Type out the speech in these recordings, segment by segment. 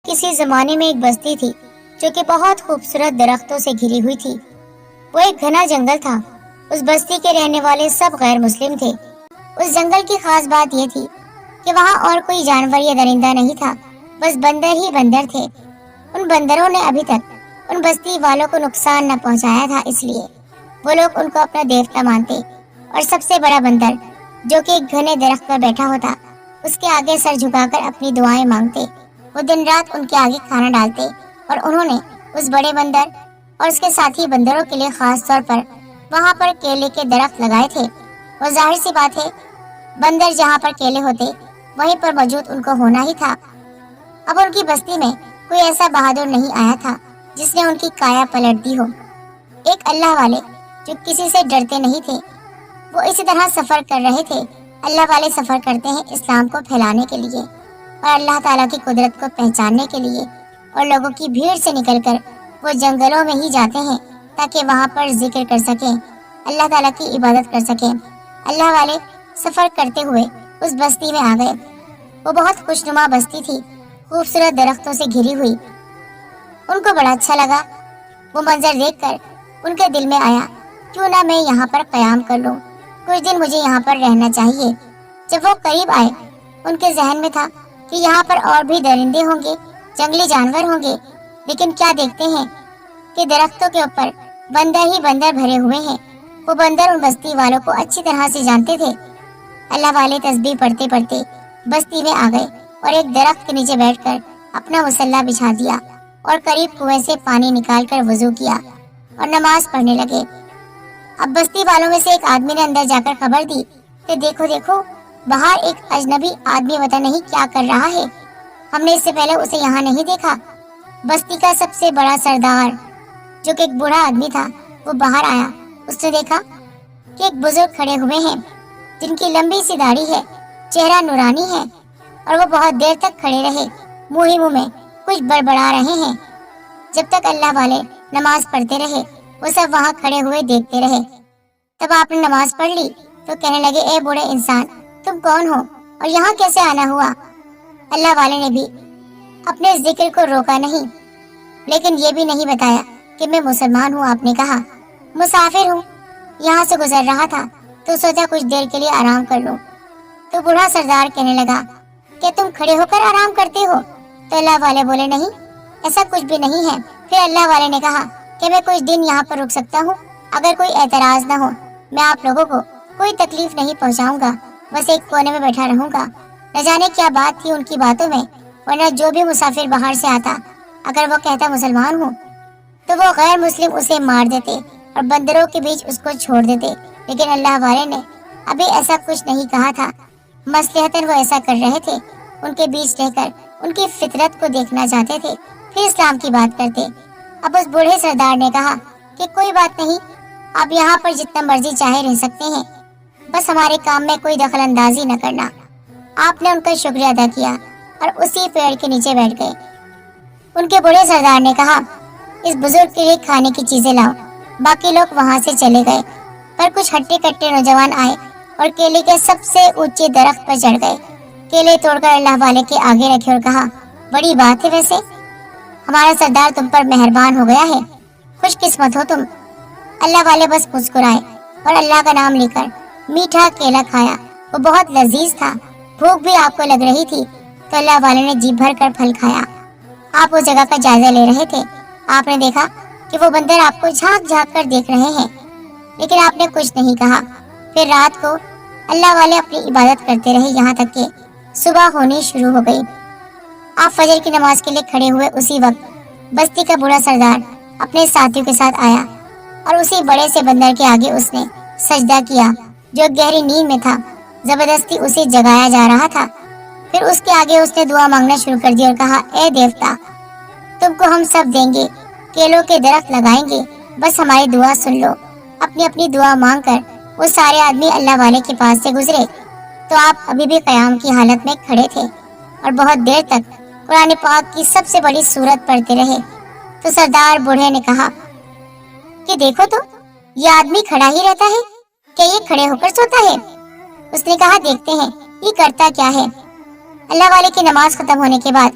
کسی زمانے میں ایک بستی تھی جو کہ بہت خوبصورت درختوں سے گھری ہوئی تھی۔ وہ ایک گھنا جنگل تھا۔ اس بستی کے رہنے والے سب غیر مسلم تھے۔ اس جنگل کی خاص بات یہ تھی کہ وہاں اور کوئی جانور یا درندہ نہیں تھا، بس بندر ہی بندر تھے۔ ان بندروں نے ابھی تک ان بستی والوں کو نقصان نہ پہنچایا تھا، اس لیے وہ لوگ ان کو اپنا دیوتا مانتے، اور سب سے بڑا بندر جو کہ ایک گھنے درخت پر بیٹھا ہوتا، اس کے آگے سر جھکا کر اپنی دعائیں مانگتے۔ وہ دن رات ان کے آگے کھانا ڈالتے، اور انہوں نے اس بڑے بندر اور اس کے ساتھی بندروں کے لیے خاص طور پر وہاں پر کیلے کے درخت لگائے تھے۔ وہ ظاہر سی بات ہے، بندر جہاں پر کیلے ہوتے وہیں پر موجود ان کو ہونا ہی تھا۔ اب ان کی بستی میں کوئی ایسا بہادر نہیں آیا تھا جس نے ان کی کایا پلٹ دی ہو۔ ایک اللہ والے جو کسی سے ڈرتے نہیں تھے، وہ اسی طرح سفر کر رہے تھے۔ اللہ والے سفر کرتے ہیں اسلام کو پھیلانے کے لیے اور اللہ تعالیٰ کی قدرت کو پہچاننے کے لیے، اور لوگوں کی بھیڑ سے نکل کر وہ جنگلوں میں ہی جاتے ہیں تاکہ وہاں پر ذکر کر سکیں، اللہ تعالیٰ کی عبادت کر سکیں۔ اللہ والے سفر کرتے ہوئے اس بستی میں آ گئے۔ وہ بہت خوشنما بستی تھی، خوبصورت درختوں سے گھری ہوئی۔ ان کو بڑا اچھا لگا۔ وہ منظر دیکھ کر ان کے دل میں آیا، کیوں نہ میں یہاں پر قیام کر لوں، کچھ دن مجھے یہاں پر رہنا چاہیے۔ جب وہ قریب آئے، ان کے ذہن میں تھا کہ یہاں پر اور بھی درندے ہوں گے، جنگلی جانور ہوں گے، لیکن کیا دیکھتے ہیں کہ درختوں کے اوپر بندر ہی بندر بھرے ہوئے ہیں۔ وہ بندر ان بستی والوں کو اچھی طرح سے جانتے تھے۔ اللہ والے تسبیح پڑھتے پڑھتے بستی میں آ گئے اور ایک درخت کے نیچے بیٹھ کر اپنا مسلح بچھا دیا اور قریب کنویں سے پانی نکال کر وضو کیا اور نماز پڑھنے لگے۔ اب بستی والوں میں سے ایک آدمی نے اندر جا کر خبر دی کہ دیکھو دیکھو، باہر ایک اجنبی آدمی پتہ نہیں کیا کر رہا ہے، ہم نے اس سے پہلے اسے یہاں نہیں دیکھا۔ بستی کا سب سے بڑا سردار جو کہ ایک بوڑھا آدمی تھا، وہ باہر آیا۔ اس نے دیکھا کہ ایک بزرگ کھڑے ہوئے ہیں جن کی لمبی سی داڑھی ہے، چہرہ نورانی ہے، اور وہ بہت دیر تک کھڑے رہے، منہ ہی منہ میں کچھ بڑبڑا رہے ہیں۔ جب تک اللہ والے نماز پڑھتے رہے، وہ سب وہاں کھڑے ہوئے دیکھتے رہے۔ تب آپ نے نماز پڑھ لی تو کہنے لگے، اے بوڑھے انسان، تم کون ہو اور یہاں کیسے آنا ہوا؟ اللہ والے نے بھی اپنے ذکر کو روکا نہیں، لیکن یہ بھی نہیں بتایا کہ میں مسلمان ہوں۔ آپ نے کہا، مسافر ہوں، یہاں سے گزر رہا تھا تو سوچا کچھ دیر کے لیے آرام کر لوں۔ تو بوڑھا سردار کہنے لگا، کیا تم کھڑے ہو کر آرام کرتے ہو؟ تو اللہ والے بولے، نہیں، ایسا کچھ بھی نہیں ہے۔ پھر اللہ والے نے کہا کہ میں کچھ دن یہاں پر رک سکتا ہوں، اگر کوئی اعتراض نہ ہو، میں آپ لوگوں کو کوئی تکلیف نہیں پہنچاؤں گا، بس ایک کونے میں بیٹھا رہوں گا۔ نہ جانے کیا بات تھی ان کی باتوں میں، ورنہ جو بھی مسافر باہر سے آتا، اگر وہ کہتا مسلمان ہوں تو وہ غیر مسلم اسے مار دیتے اور بندروں کے بیچ اس کو چھوڑ دیتے، لیکن اللہ والے نے ابھی ایسا کچھ نہیں کہا تھا۔ مصلحتاً وہ ایسا کر رہے تھے، ان کے بیچ رہ کر ان کی فطرت کو دیکھنا چاہتے تھے، پھر اسلام کی بات کرتے۔ اب اس بوڑھے سردار نے کہا کہ کوئی بات نہیں، آپ یہاں پر جتنا مرضی چاہے رہ سکتے ہیں، بس ہمارے کام میں کوئی دخل اندازی نہ کرنا۔ آپ نے ان کا شکریہ ادا کیا اور اسی پیڑ کے نیچے بیٹھ گئے۔ ان کے بوڑھے سردار نے کہا، اس بزرگ کے لیے کھانے کی چیزیں لاؤ۔ باقی لوگ وہاں سے چلے گئے، پر کچھ ہٹے کٹے نوجوان آئے اور کیلے کے سب سے اونچے درخت پر چڑھ گئے۔ کیلے توڑ کر اللہ والے کے آگے رکھے اور کہا، بڑی بات ہے، ویسے ہمارا سردار تم پر مہربان ہو گیا ہے، خوش قسمت ہو تم۔ اللہ والے بس مسکرائے اور اللہ کا نام لے کر میٹھا کیلا کھایا۔ وہ بہت لذیذ تھا، بھوک بھی آپ کو لگ رہی تھی، تو اللہ والے نے جی بھر کر پھل کھایا۔ آپ اس جگہ کا جائزہ لے رہے تھے، آپ نے دیکھا کہ وہ بندر آپ کو جھانک جھانک کر دیکھ رہے ہیں، لیکن آپ نے کچھ نہیں کہا۔ پھر رات کو اللہ والے اپنی عبادت کرتے رہے، یہاں تک کہ صبح ہونی شروع ہو گئی۔ آپ فجر کی نماز کے لیے کھڑے ہوئے، اسی وقت بستی کا بوڑھا سردار اپنے ساتھیوں کے ساتھ آیا اور اسی بڑے سے بندر کے آگے اس نے سجدہ کیا جو گہری نیند میں تھا۔ زبردستی اسے جگایا جا رہا تھا۔ پھر اس کے آگے اس نے دعا مانگنا شروع کر دی اور کہا، اے دیوتا، تم کو ہم سب دیں گے، کیلوں کے درخت لگائیں گے، بس ہماری دعا سن لو۔ اپنی اپنی دعا مانگ کر وہ سارے آدمی اللہ والے کے پاس سے گزرے تو آپ ابھی بھی قیام کی حالت میں کھڑے تھے اور بہت دیر تک قرآن پاک کی سب سے بڑی سورت پڑھتے رہے۔ تو سردار بوڑھے نے کہا کہ دیکھو تو، یہ آدمی کھڑا ہی رہتا ہے، کیا یہ کھڑے ہو کر سوتا ہے؟ اس نے کہا، دیکھتے ہیں یہ کرتا کیا ہے۔ اللہ والے کی نماز ختم ہونے کے بعد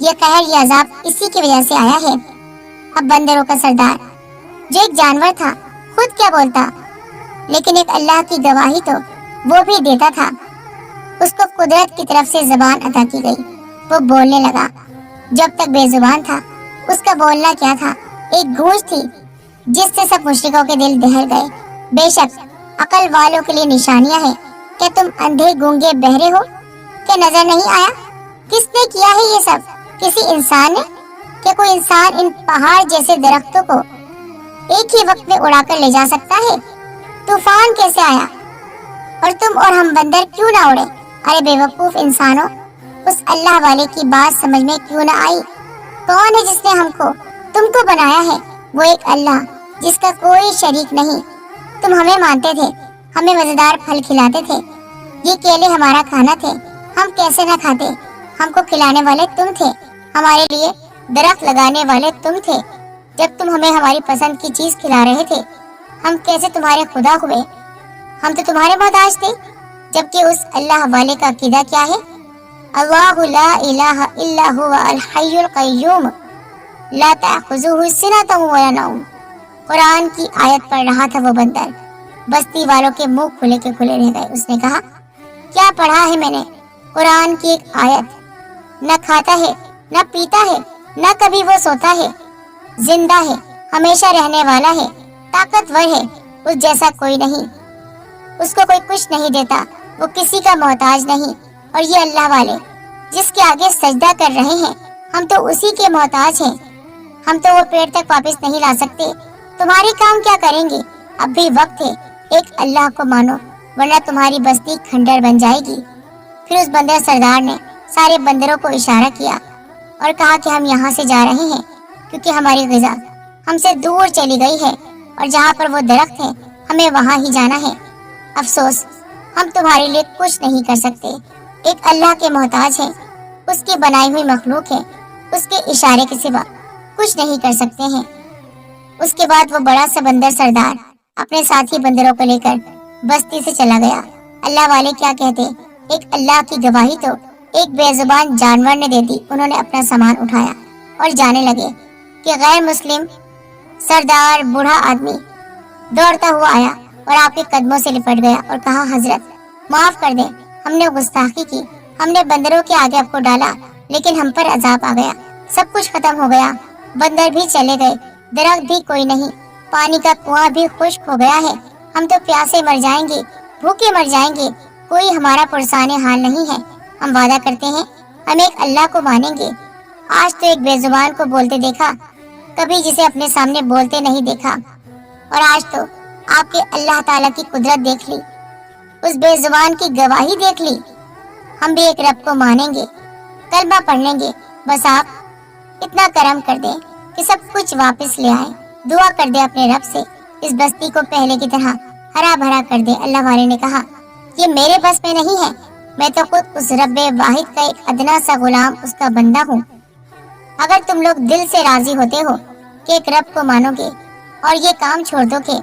یہ قہر یہ عذاب اسی کی وجہ سے آیا ہے۔ اب بندروں کا سردار جو ایک جانور تھا خود کیا بولتا، لیکن ایک اللہ کی گواہی تو وہ بھی دیتا تھا۔ اس کو قدرت کی طرف سے زبان عطا کی گئی، وہ بولنے لگا۔ جب تک بے زبان تھا اس کا بولنا کیا تھا؟ ایک گونج تھی جس سے سب مشرکوں کے دل دہل گئے۔ بے شک عقل والوں کے لیے نشانیاں ہیں۔ کیا تم اندھے گونگے بہرے ہو؟ کیا نظر نہیں آیا؟ کس نے کیا ہے یہ سب؟ کسی انسان نے؟ کیا کوئی انسان ان پہاڑ جیسے درختوں کو ایک ہی وقت میں اڑا کر لے جا سکتا ہے؟ طوفان کیسے آیا اور تم اور ہم بندر کیوں نہ اڑے؟ ارے بے وقوف انسانوں، اس اللہ والے کی بات سمجھ میں کیوں نہ آئی؟ کون ہے جس نے ہم کو تم کو بنایا ہے؟ وہ ایک اللہ جس کا کوئی شریک نہیں۔ تم ہمیں مانتے تھے، ہمیں مزیدار پھل کھلاتے تھے، یہ کیلے ہمارا کھانا تھے، ہم کیسے نہ کھاتے؟ ہم کو کھلانے والے تم تھے، ہمارے لیے درخت لگانے والے تم تھے۔ جب تم ہمیں ہماری پسند کی چیز کھلا رہے تھے، ہم کیسے تمہارے خدا ہوئے؟ ہم تو تمہارے محتاج تھے۔ جبکہ اس اللہ والے کا عقیدہ کیا ہے؟ اللہ لا الہ الا هو الحی القیوم لا تأخذہ سنۃ ولا نوم۔ قرآن کی آیت پڑھ رہا تھا وہ بندر، بستی والوں کے منہ کھلے کے کھلے رہ گئے۔ اس نے کہا، کیا پڑھا ہے میں نے؟ قرآن کی ایک آیت۔ نہ کھاتا ہے، نہ پیتا ہے، نہ کبھی وہ سوتا ہے، زندہ ہے، ہمیشہ رہنے والا ہے، طاقتور ہے، اس جیسا کوئی نہیں، اس کو کوئی کچھ نہیں دیتا، وہ کسی کا محتاج نہیں۔ اور یہ اللہ والے جس کے آگے سجدہ کر رہے ہیں، ہم تو اسی کے محتاج ہیں، ہم تو وہ پیڑ تک واپس نہیں لا سکتے، تمہارے کام کیا کریں گے؟ اب بھی وقت ہے، ایک اللہ کو مانو ورنہ تمہاری بستی کھنڈر بن جائے گی۔ پھر اس بندر سردار نے سارے بندروں کو اشارہ کیا اور کہا کہ ہم یہاں سے جا رہے ہیں کیونکہ ہماری غذا ہم سے دور چلی گئی ہے، اور جہاں پر وہ درخت ہے ہمیں وہاں ہی جانا ہے۔ افسوس، ہم تمہارے لیے کچھ نہیں کر سکتے، ایک اللہ کے محتاج ہیں، اس کی بنائی ہوئی مخلوق ہے، اس کے اشارے کے سوا کچھ نہیں کر سکتے ہیں۔ اس کے بعد وہ بڑا سا بندر سردار اپنے ساتھی بندروں کو لے کر بستی سے چلا گیا۔ اللہ والے کیا کہتے، ایک اللہ کی گواہی تو ایک بے زبان جانور نے دے دی۔ انہوں نے اپنا سامان اٹھایا اور جانے لگے کہ غیر مسلم سردار بوڑھا آدمی دوڑتا ہوا آیا اور آپ کے قدموں سے لپٹ گیا اور کہا، حضرت معاف کر دیں، ہم نے گستاخی کی، ہم نے بندروں کے آگے آپ کو ڈالا، لیکن ہم پر عذاب آ گیا، سب کچھ ختم ہو گیا، بندر بھی چلے گئے، درخت بھی کوئی نہیں، پانی کا کنواں بھی خشک ہو گیا ہے، ہم تو پیاسے مر جائیں گے، بھوکے مر جائیں گے، کوئی ہمارا پرسان حال نہیں ہے۔ ہم وعدہ کرتے ہیں ہم ایک اللہ کو مانیں گے۔ آج تو ایک بے زبان کو بولتے دیکھا، کبھی جسے اپنے سامنے بولتے نہیں دیکھا، اور آج تو آپ کے اللہ تعالیٰ کی قدرت دیکھ لی، اس بے زبان کی گواہی دیکھ لی۔ ہم بھی ایک رب کو مانیں گے، کلمہ پڑھ لیں گے، بس آپ اتنا کرم کر دیں کہ سب کچھ واپس لے آئیں۔ دعا کر دیں اپنے رب سے اس بستی کو پہلے کی طرح ہرا بھرا کر دیں۔ اللہ والے نے کہا، یہ میرے بس میں نہیں ہے، میں تو خود اس رب واحد کا ایک ادنا سا غلام، اس کا بندہ ہوں۔ اگر تم لوگ دل سے راضی ہوتے ہو کہ ایک رب کو مانو گے اور یہ کام چھوڑ دو کہ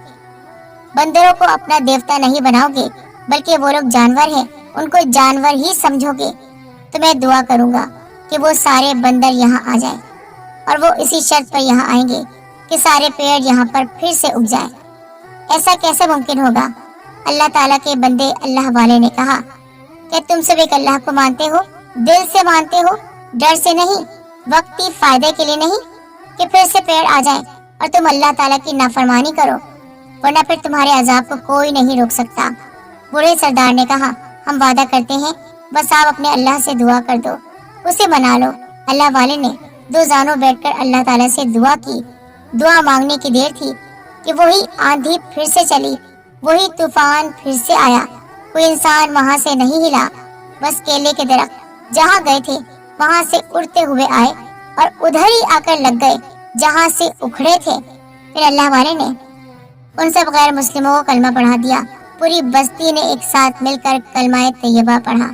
بندروں کو اپنا دیوتا نہیں بناؤ گے بلکہ وہ لوگ جانور ہیں، ان کو جانور ہی سمجھو گے، تو میں دعا کروں گا کہ وہ سارے بندر یہاں آ جائیں، اور وہ اسی شرط پر یہاں آئیں گے کہ سارے پیڑ یہاں پر پھر سے اگ جائیں۔ ایسا کیسے ممکن ہوگا؟ اللہ تعالیٰ کے بندے اللہ والے نے کہا، کہ تم سب ایک اللہ کو مانتے ہو، دل سے مانتے ہو، ڈر سے نہیں، وقتی فائدے کے لیے نہیں کہ پھر سے پیڑ آ جائیں اور تم اللہ تعالیٰ کی نافرمانی کرو، ورنہ پھر تمہارے عذاب کو کوئی نہیں روک سکتا۔ بوڑھے سردار نے کہا، ہم وعدہ کرتے ہیں، بس آپ اپنے اللہ سے دعا کر دو، اسے منا لو۔ اللہ والے نے دو زانوں بیٹھ کر اللہ تعالیٰ سے دعا کی۔ دعا مانگنے کی دیر تھی کہ وہی آندھی پھر سے چلی، وہی طوفان پھر سے آیا، کوئی انسان وہاں سے نہیں ہلا، بس کیلے کے درخت جہاں گئے تھے وہاں سے اڑتے ہوئے آئے اور ادھر ہی آ کر لگ گئے جہاں سے اکھڑے تھے۔ پھر اللہ والے نے ان سب غیر مسلموں کو کلمہ پڑھا دیا۔ پوری بستی نے ایک ساتھ مل کر کلمہ طیبہ پڑھا۔